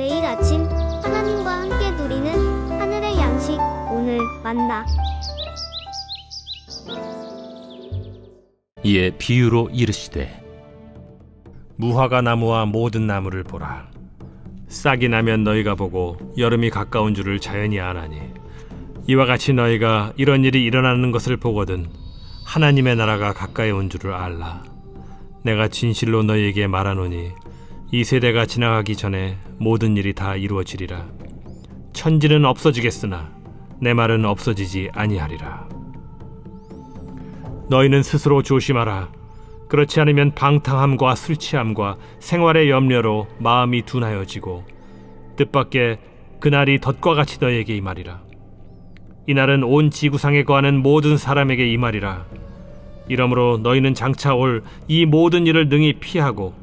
매일 아침 하나님과 함께 누리는 하늘의 양식 오늘 만나. 이에 비유로 이르시되 무화과 나무와 모든 나무를 보라. 싹이 나면 너희가 보고 여름이 가까운 줄을 자연히 아나니 이와 같이 너희가 이런 일이 일어나는 것을 보거든 하나님의 나라가 가까이 온 줄을 알라. 내가 진실로 너희에게 말하노니 이 세대가 지나가기 전에 모든 일이 다 이루어지리라. 천지는 없어지겠으나 내 말은 없어지지 아니하리라. 너희는 스스로 조심하라. 그렇지 않으면 방탕함과 술 취함과 생활의 염려로 마음이 둔하여지고 뜻밖의 그날이 덫과 같이 너희에게 임하리라. 이날은 온 지구상에 거하는 모든 사람에게 임하리라. 이러므로 너희는 장차 올 이 모든 일을 능히 피하고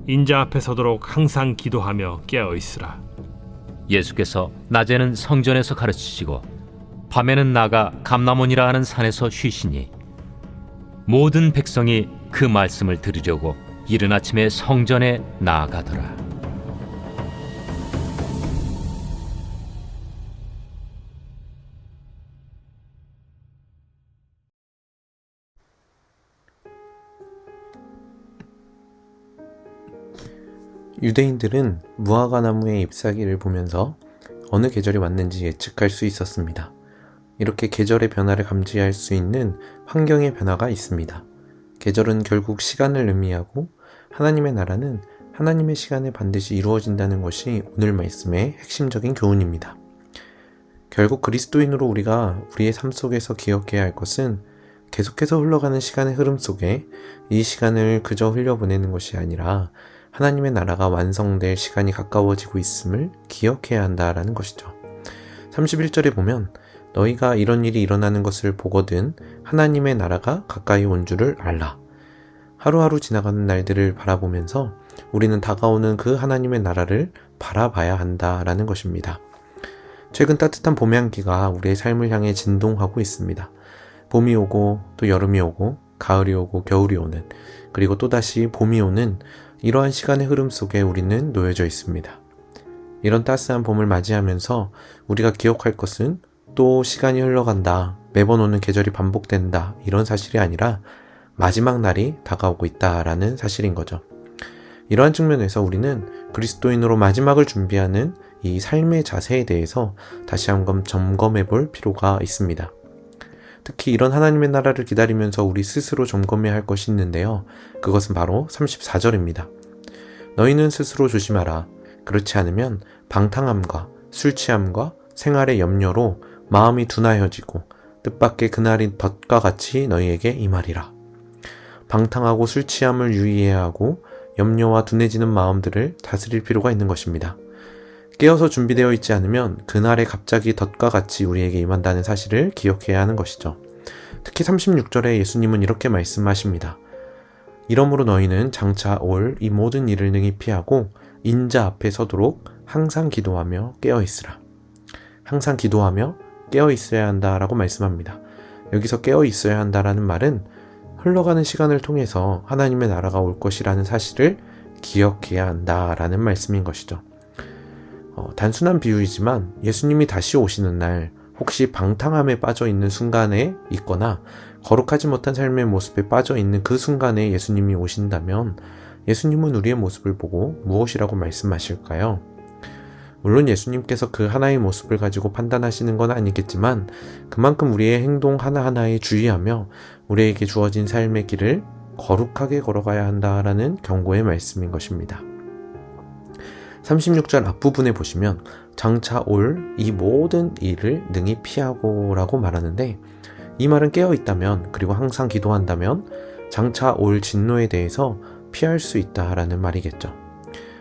인자 앞에 서도록 항상 기도하며 깨어있으라. 예수께서 낮에는 성전에서 가르치시고 밤에는 나가 감람원이라 하는 산에서 쉬시니 모든 백성이 그 말씀을 들으려고 이른 아침에 성전에 나아가더라. 유대인들은 무화과 나무의 잎사귀를 보면서 어느 계절이 왔는지 예측할 수 있었습니다. 이렇게 계절의 변화를 감지할 수 있는 환경의 변화가 있습니다. 계절은 결국 시간을 의미하고 하나님의 나라는 하나님의 시간에 반드시 이루어진다는 것이 오늘 말씀의 핵심적인 교훈입니다. 결국 그리스도인으로 우리가 우리의 삶 속에서 기억해야 할 것은 계속해서 흘러가는 시간의 흐름 속에 이 시간을 그저 흘려보내는 것이 아니라 하나님의 나라가 완성될 시간이 가까워지고 있음을 기억해야 한다라는 것이죠. 31절에 보면 너희가 이런 일이 일어나는 것을 보거든 하나님의 나라가 가까이 온 줄을 알라. 하루하루 지나가는 날들을 바라보면서 우리는 다가오는 그 하나님의 나라를 바라봐야 한다라는 것입니다. 최근 따뜻한 봄의 향기가 우리의 삶을 향해 진동하고 있습니다. 봄이 오고 또 여름이 오고 가을이 오고 겨울이 오는 그리고 또다시 봄이 오는 이러한 시간의 흐름 속에 우리는 놓여져 있습니다. 이런 따스한 봄을 맞이하면서 우리가 기억할 것은 또 시간이 흘러간다, 매번 오는 계절이 반복된다 이런 사실이 아니라 마지막 날이 다가오고 있다라는 사실인 거죠. 이러한 측면에서 우리는 그리스도인으로 마지막을 준비하는 이 삶의 자세에 대해서 다시 한번 점검해 볼 필요가 있습니다. 특히 이런 하나님의 나라를 기다리면서 우리 스스로 점검해야 할 것이 있는데요. 그것은 바로 34절입니다. 너희는 스스로 조심하라. 그렇지 않으면 방탕함과 술 취함과 생활의 염려로 마음이 둔하여지고 뜻밖의 그날이 덫과 같이 너희에게 임하리라. 방탕하고 술 취함을 유의해야 하고 염려와 둔해지는 마음들을 다스릴 필요가 있는 것입니다. 깨어서 준비되어 있지 않으면 그날에 갑자기 덫과 같이 우리에게 임한다는 사실을 기억해야 하는 것이죠. 특히 36절에 예수님은 이렇게 말씀하십니다. 이러므로 너희는 장차 올 이 모든 일을 능히 피하고 인자 앞에 서도록 항상 기도하며 깨어있으라. 항상 기도하며 깨어있어야 한다라고 말씀합니다. 여기서 깨어있어야 한다라는 말은 흘러가는 시간을 통해서 하나님의 나라가 올 것이라는 사실을 기억해야 한다라는 말씀인 것이죠. 단순한 비유이지만 예수님이 다시 오시는 날 혹시 방탕함에 빠져 있는 순간에 있거나 거룩하지 못한 삶의 모습에 빠져 있는 그 순간에 예수님이 오신다면 예수님은 우리의 모습을 보고 무엇이라고 말씀하실까요? 물론 예수님께서 그 하나의 모습을 가지고 판단하시는 건 아니겠지만 그만큼 우리의 행동 하나하나에 주의하며 우리에게 주어진 삶의 길을 거룩하게 걸어가야 한다라는 경고의 말씀인 것입니다. 36절 앞부분에 보시면 장차 올 이 모든 일을 능히 피하고 라고 말하는데 이 말은 깨어있다면 그리고 항상 기도한다면 장차 올 진노에 대해서 피할 수 있다라는 말이겠죠.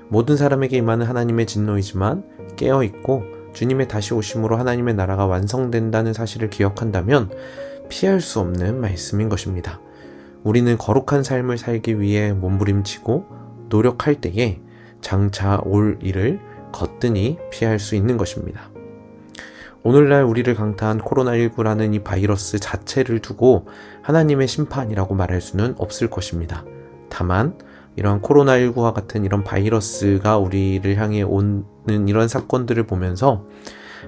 모든 사람에게 임하는 하나님의 진노이지만 깨어있고 주님의 다시 오심으로 하나님의 나라가 완성된다는 사실을 기억한다면 피할 수 없는 말씀인 것입니다. 우리는 거룩한 삶을 살기 위해 몸부림치고 노력할 때에 장차 올 일을 거뜬히 피할 수 있는 것입니다. 오늘날 우리를 강타한 코로나19라는 이 바이러스 자체를 두고 하나님의 심판이라고 말할 수는 없을 것입니다. 다만 이런 코로나19와 같은 이런 바이러스가 우리를 향해 오는 이런 사건들을 보면서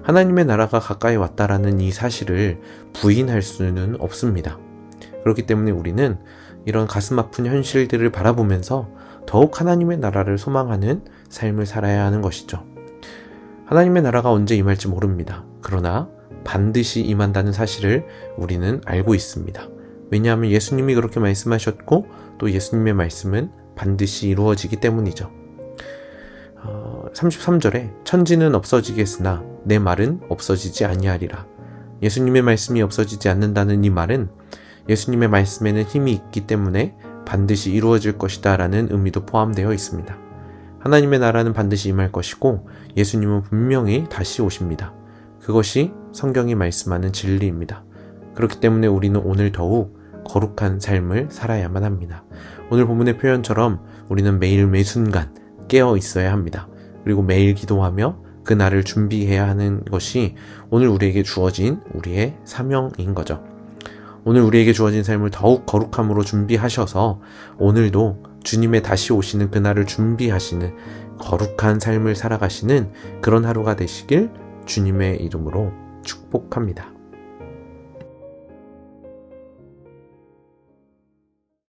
하나님의 나라가 가까이 왔다라는 이 사실을 부인할 수는 없습니다. 그렇기 때문에 우리는 이런 가슴 아픈 현실들을 바라보면서 더욱 하나님의 나라를 소망하는 삶을 살아야 하는 것이죠. 하나님의 나라가 언제 임할지 모릅니다. 그러나 반드시 임한다는 사실을 우리는 알고 있습니다. 왜냐하면 예수님이 그렇게 말씀하셨고 또 예수님의 말씀은 반드시 이루어지기 때문이죠. 33절에 천지는 없어지겠으나 내 말은 없어지지 아니하리라. 예수님의 말씀이 없어지지 않는다는 이 말은 예수님의 말씀에는 힘이 있기 때문에 반드시 이루어질 것이다 라는 의미도 포함되어 있습니다. 하나님의 나라는 반드시 임할 것이고 예수님은 분명히 다시 오십니다. 그것이 성경이 말씀하는 진리입니다. 그렇기 때문에 우리는 오늘 더욱 거룩한 삶을 살아야만 합니다. 오늘 본문의 표현처럼 우리는 매일 매순간 깨어 있어야 합니다. 그리고 매일 기도하며 그 날을 준비해야 하는 것이 오늘 우리에게 주어진 우리의 사명인 거죠. 오늘 우리에게 주어진 삶을 더욱 거룩함으로 준비하셔서 오늘도 주님의 다시 오시는 그날을 준비하시는 거룩한 삶을 살아가시는 그런 하루가 되시길 주님의 이름으로 축복합니다.